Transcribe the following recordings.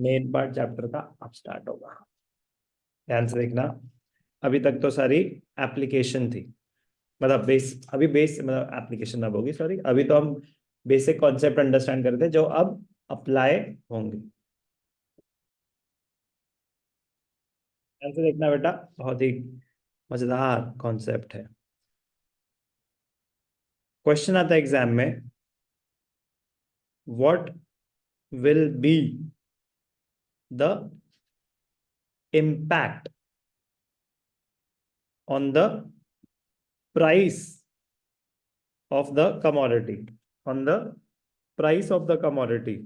Main part chapter का अब start होगा। ध्यान से देखना। अभी तक तो सारी एप्लीकेशन थी, मतलब बेस मतलब एप्लीकेशन अब होगी, सॉरी। अभी तो हम बेसिक कॉन्सेप्ट अंडरस्टैंड करते हैं जो अब अप्लाई होंगे। ध्यान से देखना बेटा, बहुत ही मजेदार कॉन्सेप्ट है। क्वेश्चन आता है एग्जाम में, what will be the impact on the price of the commodity, on the price of the commodity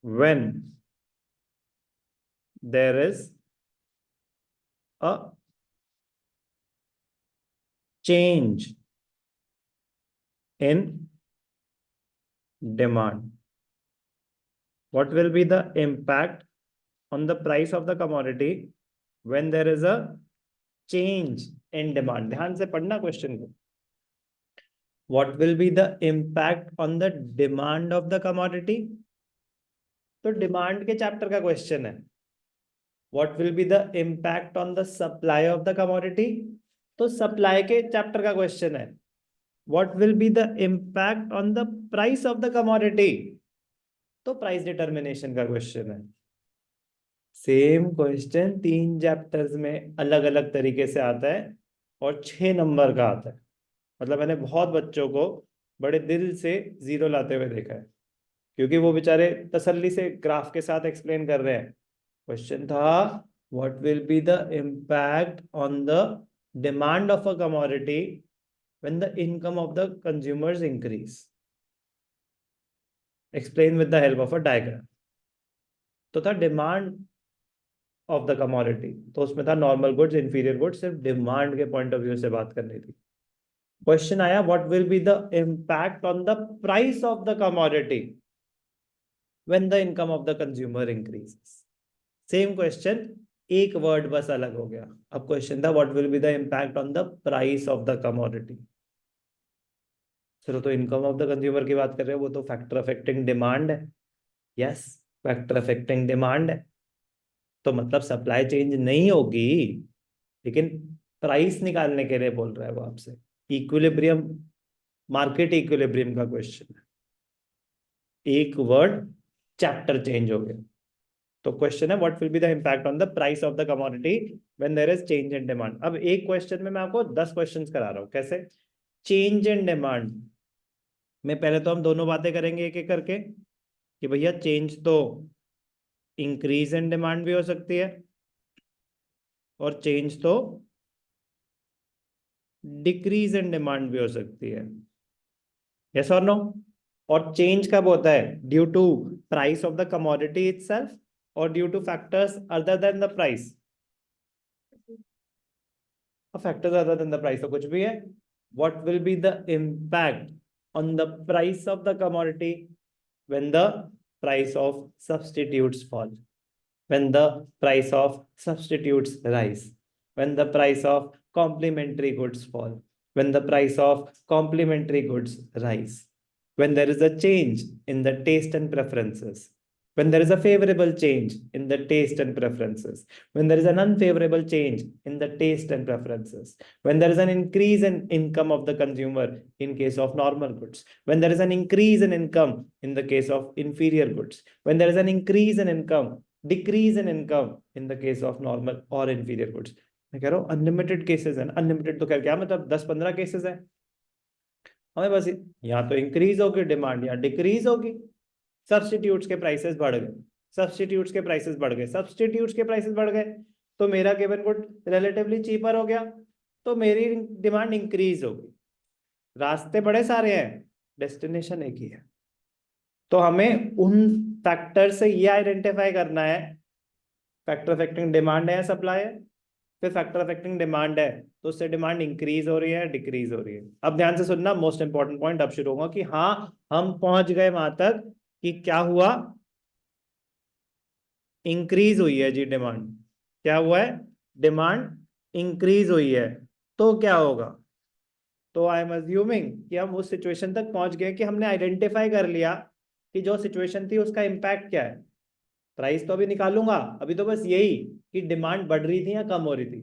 when there is a change in demand. What will be the impact on the price of the commodity when there is a change in demand? ध्यान से पढ़ना question को। What will be the impact on the demand of the commodity? तो demand के chapter का question है। What will be the impact on the supply of the commodity? तो supply के चैप्टर का क्वेश्चन है। What will be the impact on the price of the commodity? तो price determination का क्वेश्चन है। सेम क्वेश्चन 3 चैप्टर्स में अलग अलग तरीके से आता है और 6 नंबर का आता है। मतलब मैंने बहुत बच्चों को बड़े दिल से 0 लाते हुए देखा है, क्योंकि वो बेचारे तसल्ली से ग्राफ के साथ एक्सप्लेन कर रहे हैं। क्वेश्चन था, what will be the impact on the demand of a commodity when the income of the consumers increase, explain with the help of a diagram. तो था डिमांड ऑफ द कमोडिटी, तो उसमें था normal goods, inferior goods, सिर्फ demand के point of view से बात करनी थी। क्वेश्चन आया, what will be the impact on the price of the commodity when the income of the consumer increases. Same question, एक वर्ड बस अलग हो गया। अब क्वेश्चन था, what will be the impact on the price of the commodity. चलो, तो income of the consumer की बात कर रहे हैं, वो तो फैक्टर अफेक्टिंग डिमांड है। यस, फैक्टर अफेक्टिंग डिमांड है, तो मतलब सप्लाई चेंज नहीं होगी, लेकिन प्राइस निकालने के लिए बोल रहा है वो आपसे। इक्विलिब्रियम, मार्केट इक्विलिब्रियम का क्वेश्चन है। एक वर्ड, चैप्टर चेंज हो गया। तो क्वेश्चन है, what will be the impact on the price of the commodity when there is change in demand. अब एक क्वेश्चन में मैं आपको 10 क्वेश्चंस करा रहा हूं। कैसे? चेंज इन डिमांड में पहले तो हम दोनों बातें करेंगे एक एक करके, कि भैया चेंज तो इंक्रीज इन डिमांड भी हो सकती है और चेंज तो डिक्रीज इन डिमांड भी हो सकती है। यस और नो? और चेंज कब होता है? Due to price of the commodity itself और due to factors other than the price. Factors other than the price तो कुछ भी है। What will be the impact on the price of the commodity when the price of substitutes fall, when the price of substitutes rise, when the price of complementary goods fall, when the price of complementary goods rise, when there is a change in the taste and preferences, when there is a favorable change in the taste and preferences, when there is an unfavorable change in the taste and preferences, when there is an increase in income of the consumer in case of normal goods, when there is an increase in income in the case of inferior goods, when there is an increase in income, decrease in income in the case of normal और inferior goods. मैं कह रहा हूँ unlimited cases है। Unlimited तो क्या मतलब 10-15 cases है हमें बस। यहाँ तो इंक्रीज होगी डिमांड, यहाँ डिक्रीज होगी। सब्सटीट्यूट्स के प्राइसेस बढ़ गए, सब्सटीट्यूट्स के प्राइसेस बढ़ गए, सब्सटीट्यूट्स के प्राइसेस बढ़ गए, तो मेरा गिवन गुड रिलेटिवली चीपर हो गया, तो मेरी डिमांड इंक्रीज होगी। रास्ते बड़े सारे हैं, डेस्टिनेशन एक ही है। तो हमें उन फैक्टर से ये आइडेंटिफाई करना है, फैक्टर अफेक्टिंग डिमांड है या सप्लाई है। फिर फैक्टर अफेक्टिंग डिमांड है तो उससे डिमांड इंक्रीज हो रही है, डिक्रीज हो रही है। अब ध्यान से सुनना, मोस्ट इंपॉर्टेंट पॉइंट अब शुरू होगा कि हाँ हम पहुंच गए वहां तक कि क्या हुआ, इंक्रीज हुई है जी डिमांड। क्या हुआ है? डिमांड इंक्रीज हुई है, तो क्या होगा? तो आई एम अज्यूमिंग कि हम उस सिचुएशन तक पहुंच गए कि हमने आइडेंटिफाई कर लिया कि जो सिचुएशन थी उसका इम्पैक्ट क्या है। प्राइस तो अभी निकालूंगा, अभी तो बस यही कि डिमांड बढ़ रही थी या कम हो रही थी।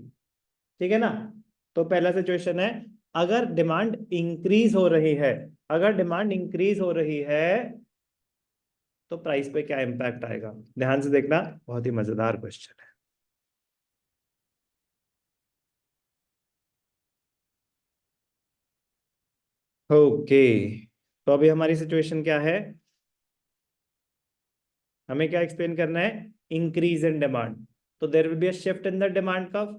ठीक है ना। तो पहला सिचुएशन है, अगर डिमांड इंक्रीज हो रही है, अगर डिमांड इंक्रीज हो रही है तो प्राइस पे क्या इंपैक्ट आएगा। ध्यान से देखना, बहुत ही मजेदार क्वेश्चन है। ओके, तो अभी हमारी सिचुएशन क्या है, हमें क्या एक्सप्लेन करना है, इंक्रीज इन डिमांड। तो there will be a shift in the demand curve.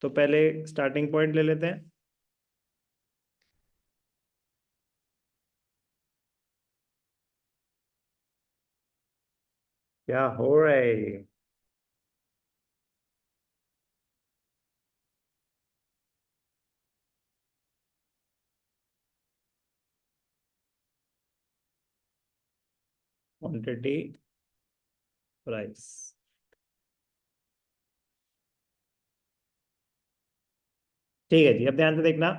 तो पहले स्टार्टिंग पॉइंट ले लेते हैं। क्या हो रहा है, क्वांटिटी प्राइस। ठीक है जी, अब ध्यान से देखना,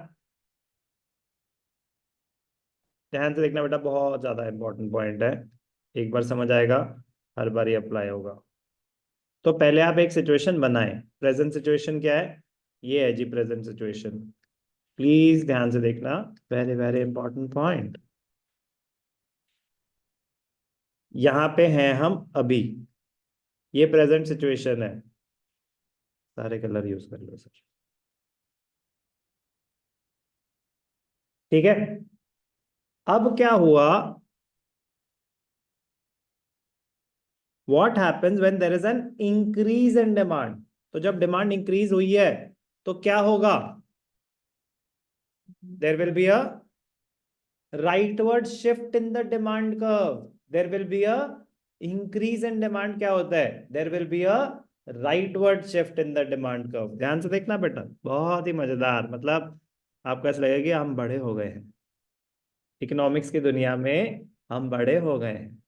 ध्यान से देखना बेटा, बहुत ज्यादा इंपॉर्टेंट पॉइंट है। एक बार समझ आएगा, हर बार ये अप्लाई होगा। तो पहले आप एक सिचुएशन बनाएं। प्रेजेंट सिचुएशन क्या है, ये है जी प्रेजेंट सिचुएशन। प्लीज ध्यान से देखना, वेरी वेरी इंपॉर्टेंट पॉइंट। यहाँ पे हैं हम अभी, ये प्रेजेंट सिचुएशन है। सारे कलर यूज कर लो सर। ठीक है, अब क्या हुआ, what happens when there is an increase in demand. तो जब डिमांड इंक्रीज हुई है तो क्या होगा, there will be a rightward shift in the demand curve. There will be a increase in demand, क्या होता है, there will be a rightward shift in the demand curve. ध्यान से देखना बेटा, बहुत ही मजेदार, मतलब आपको ऐसा लगेगा कि हम बड़े हो गए हैं इकोनॉमिक्स की दुनिया में, हम बड़े हो गए हैं।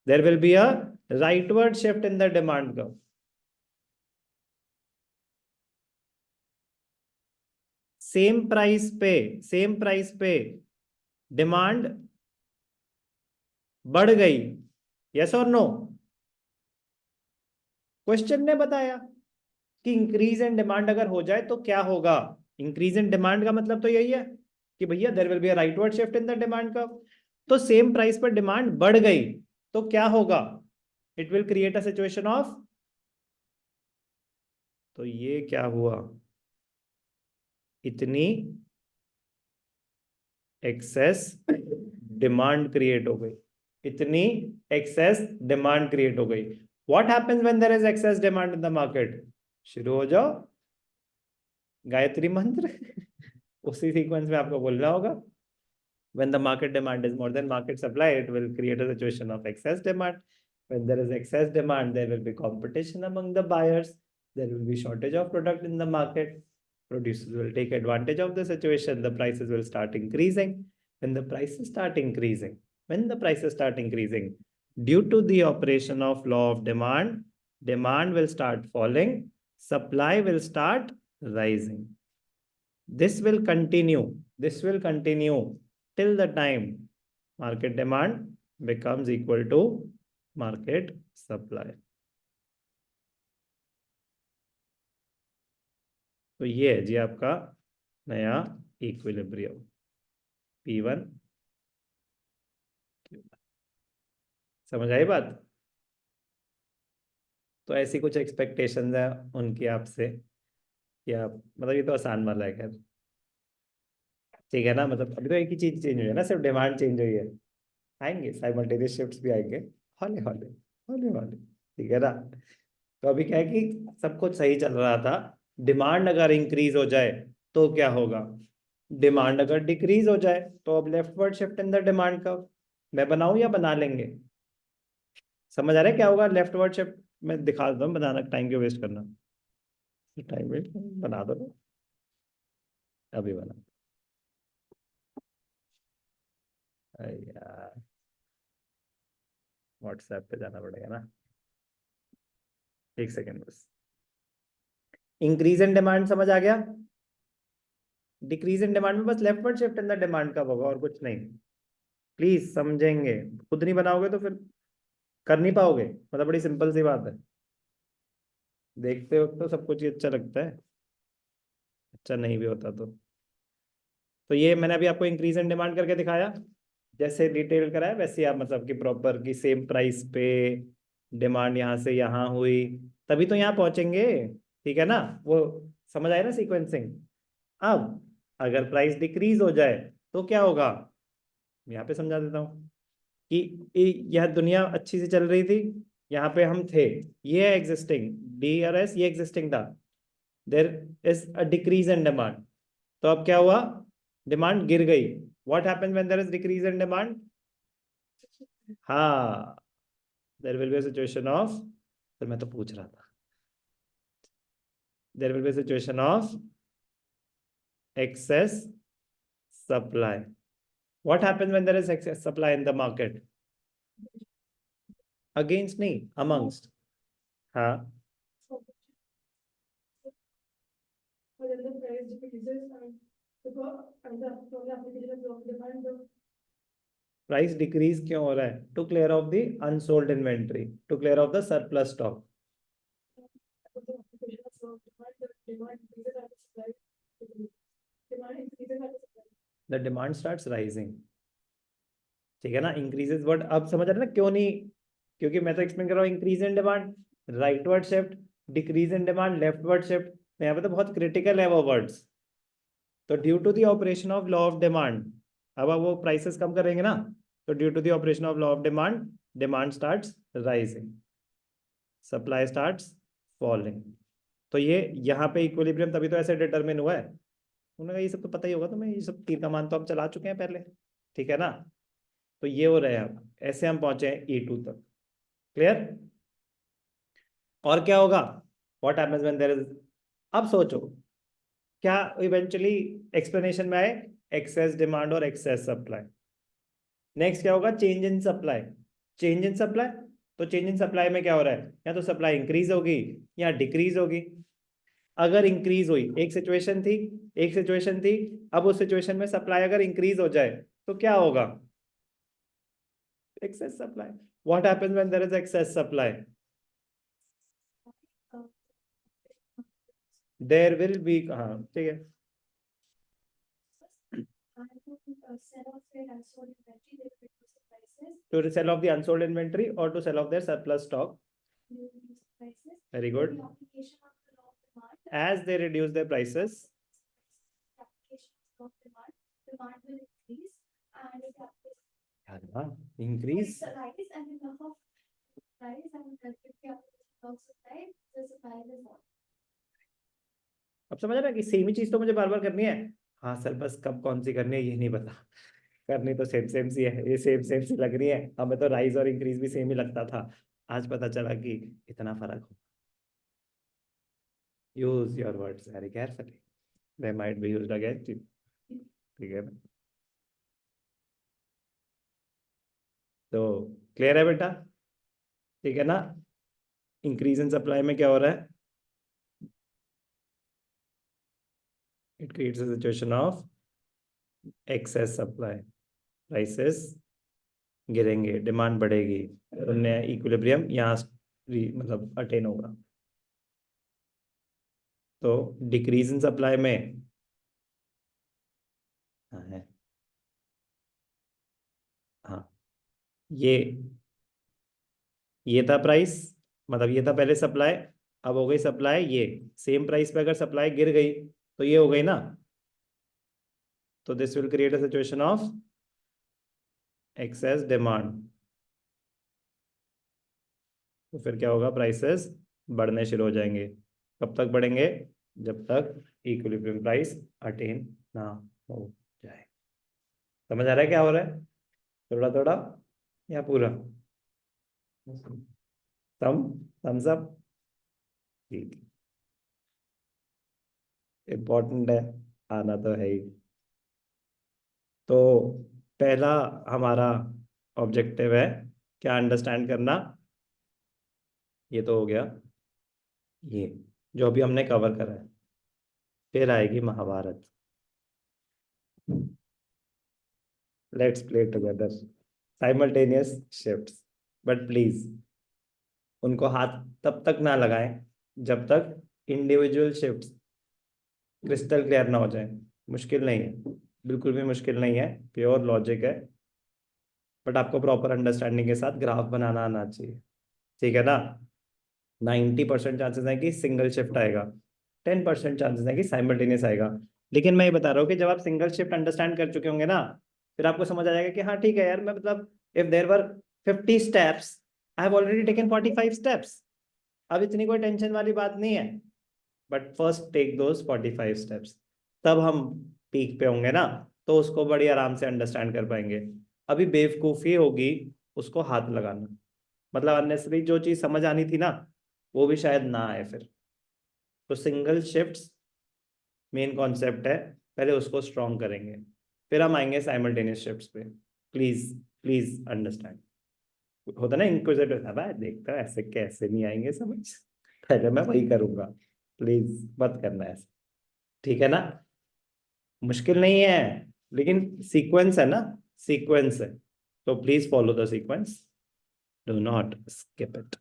There will be a rightward shift in the demand curve. Same price पे डिमांड बढ़ गई, यस और नो। क्वेश्चन ने बताया कि इंक्रीज इन डिमांड अगर हो जाए तो क्या होगा। इंक्रीज इन डिमांड का मतलब तो यही है कि भैया there will be a rightward shift in the demand curve. तो सेम प्राइस पर डिमांड बढ़ गई तो क्या होगा, it will create a situation of, तो ये क्या हुआ, इतनी एक्सेस डिमांड क्रिएट हो गई, इतनी एक्सेस डिमांड क्रिएट हो गई। What happens when there is excess demand in the market, शुरू हो जाओ गायत्री मंत्र उसी सीक्वेंस में आपको बोलना होगा। When the market demand is more than market supply, it will create a situation of excess demand. When there is excess demand, there will be competition among the buyers. There will be shortage of product in the market. Producers will take advantage of the situation. The prices will start increasing. When the prices start increasing, when the prices start increasing, due to the operation of law of demand, demand will start falling, supply will start rising. This will continue. This will continue till the time market demand becomes equal to market supply. तो ये है जी आपका नया equilibrium P1। समझ आई बात। तो ऐसी कुछ एक्सपेक्टेशंस है उनकी आपसे, या मतलब ये तो आसान वाला है खैर। ठीक है ना, मतलब अभी तो एक ही चीज चेंज हुई है ना, सिर्फ डिमांड चेंज हुई है। आएंगे साइमल्टेनियस शिफ्ट्स भी आएंगे, हौले हौले, हौले हौले। ठीक है ना। तो अभी क्या है कि सब कुछ सही चल रहा था, डिमांड अगर इंक्रीज हो जाए तो क्या होगा, डिमांड अगर डिक्रीज हो जाए तो अब leftward shift in the demand का। मैं बनाऊं या बना लेंगे, समझ आ रहा है क्या होगा लेफ्टवर्ड शिफ्ट। मैं दिखा देता हूँ, बनाना टाइम क्यों वेस्ट करना, टाइम वेस्ट बना दो ना, अभी बना। अरे यार, व्हाट्सएप पे जाना पड़ेगा ना, एक सेकेंड बस। इंक्रीज इन डिमांड समझ आ गया। डिक्रीज इन डिमांड में बस leftward shift in the demand का होगा और कुछ नहीं। प्लीज समझेंगे, खुद नहीं बनाओगे तो फिर कर नहीं पाओगे, मतलब बड़ी सिंपल सी बात है। देखते वक्त तो सब कुछ ही अच्छा लगता है, अच्छा नहीं भी होता तो ये मैंने अभी आपको इंक्रीज इन डिमांड करके दिखाया, जैसे डिटेल कराया वैसे आप मतलब कि प्रॉपर की सेम प्राइस पे डिमांड यहाँ से यहाँ हुई, तभी तो यहाँ पहुंचेंगे। ठीक है ना, वो समझ आया ना सीक्वेंसिंग। अब अगर प्राइस डिक्रीज हो जाए तो क्या होगा, यहाँ पे समझा देता हूँ कि यह दुनिया अच्छी से चल रही थी, यहाँ पे हम थे, ये है एग्जिस्टिंग DRS, ये एग्जिस्टिंग था, there is a decrease in demand. तो अब क्या हुआ, डिमांड गिर गई। What happens when there is decrease in demand? हाँ, there will be a situation of, फिर मैं तो पूछ रहा था, there will be a situation of excess supply. What happens when there is excess supply in the market? Against नहीं, amongst. हाँ, price decrease क्यों हो रहा है? To clear off the unsold inventory, to clear off the surplus stock. The demand starts rising. ठीक है ना, increases word अब समझ रहे ना क्यों नहीं, क्योंकि मैं तो एक्सप्लेन कर रहा हूँ increase in demand rightward shift, decrease in demand leftward shift, यहाँ पे तो बहुत क्रिटिकल है वो वर्ड्स। तो due to the operation of law of demand, अब वो प्राइसेस कम करेंगे ना, तो due to the operation of law of demand, demand starts rising, supply starts falling. तो ये यहाँ पे इक्विलिब्रियम तभी तो ऐसे डिटरमिन हुआ है। उन्होंने कहा ये सब तो पता ही होगा तुम्हें, ये सब तीर का मान तो हम चला चुके हैं पहले। ठीक है ना, तो ये हो रहे हैं, अब ऐसे हम पहुंचे हैं E2 तक। क्लियर? और क्या होगा, what happens when there is, अब सोचो क्या इवेंचुअली एक्सप्लेनेशन में आए, एक्सेस डिमांड और एक्सेस सप्लाई। नेक्स्ट क्या होगा, change in supply. Change in supply, तो चेंज इन सप्लाई में क्या हो रहा है, या तो सप्लाई इंक्रीज होगी या डिक्रीज होगी। अगर इंक्रीज हुई, एक सिचुएशन थी, एक सिचुएशन थी, अब उस सिचुएशन में सप्लाई अगर इंक्रीज हो जाए तो क्या होगा, excess supply. What happens when there is excess supply? There will be, हाँ ठीक है, to sell off the unsold inventory or to sell off their surplus stock. Very good. As they reduce their prices, increase. अब समझ रहा है कि same ही चीज तो मुझे बार बार करनी है। हाँ सर, बस कब कौन सी करनी है ये नहीं पता, करनी तो सेम सेम सी है, ये सेम सेम सी लग रही है, हमें तो राइज और इंक्रीज भी सेम ही लगता था, आज पता चला कि इतना फर्क हो। Use your words very carefully, they might be used against you. ठीक है ना, तो क्लियर है बेटा? ठीक है ना, इंक्रीज इन सप्लाई में क्या हो रहा है, it creates a situation of excess supply, prices गिरेंगे, डिमांड बढ़ेगी, इक्विलिब्रियम यहाँ मतलब अटेन होगा। तो डिक्रीज इन सप्लाई में, हाँ है, हाँ, ये था प्राइस, मतलब ये था पहले सप्लाई, अब हो गई सप्लाई, ये सेम प्राइस पे अगर सप्लाई गिर गई तो ये हो गई ना, तो this will create a situation of excess demand. तो फिर क्या होगा, प्राइसेस बढ़ने शुरू हो जाएंगे। कब तक बढ़ेंगे, जब तक इक्विलिब्रियम प्राइस अटेन ना हो जाए। समझ आ रहा है क्या हो रहा है, थोड़ा थोड़ा या पूरा? सम, थम्स अप। ठीक, इम्पोर्टेंट है, आना तो है ही। तो पहला हमारा ऑब्जेक्टिव है क्या, अंडरस्टैंड करना, ये तो हो गया, ये जो अभी हमने कवर करा है। फिर आएगी Mahabharat. Let's play together. Simultaneous shifts. But please, उनको हाथ तब तक ना लगाएं जब तक इंडिविजुअल शिफ्ट्स क्रिस्टल क्लियर ना हो जाए। मुश्किल नहीं है, बिल्कुल भी मुश्किल नहीं है, प्योर लॉजिक है। बट आपको प्रॉपर अंडरस्टैंडिंग के साथ ग्राफ बनाना आना चाहिए, ठीक है ना। 90% चांसेस है कि सिंगल शिफ्ट आएगा, 10% चांसेस है कि साइमल्टेनियस आएगा। लेकिन मैं ये बता रहा हूँ कि जब आप सिंगल शिफ्ट अंडरस्टैंड कर चुके होंगे ना, फिर आपको समझ आ जाएगा कि हाँ ठीक है यार, मैं मतलब if there were 50 steps, I have already taken 45 steps. अब इतनी कोई टेंशन वाली बात नहीं है। But first take those 45 steps, तब हम पीक पे होंगे ना, तो उसको बड़ी आराम से अंडरस्टैंड कर पाएंगे। अभी बेवकूफ़ी होगी उसको हाथ लगाना, मतलब अननेसेसरी जो चीज़ समझ आनी थी ना, वो भी शायद ना आए फिर। तो सिंगल शिफ्ट्स मेन कॉन्सेप्ट है, पहले उसको स्ट्रॉन्ग करेंगे, फिर हम आएंगे साइमल्टेनियस शिफ्ट्स पे। Please please understand. होता ना इंक्विजिटिव, अब देखता है ऐसे कैसे नहीं आएंगे समझ, पहले मैं वही करूंगा, प्लीज मत करना ऐसे, ठीक है ना। मुश्किल नहीं है, लेकिन सीक्वेंस है ना, सीक्वेंस है, तो please follow the sequence, do not skip it.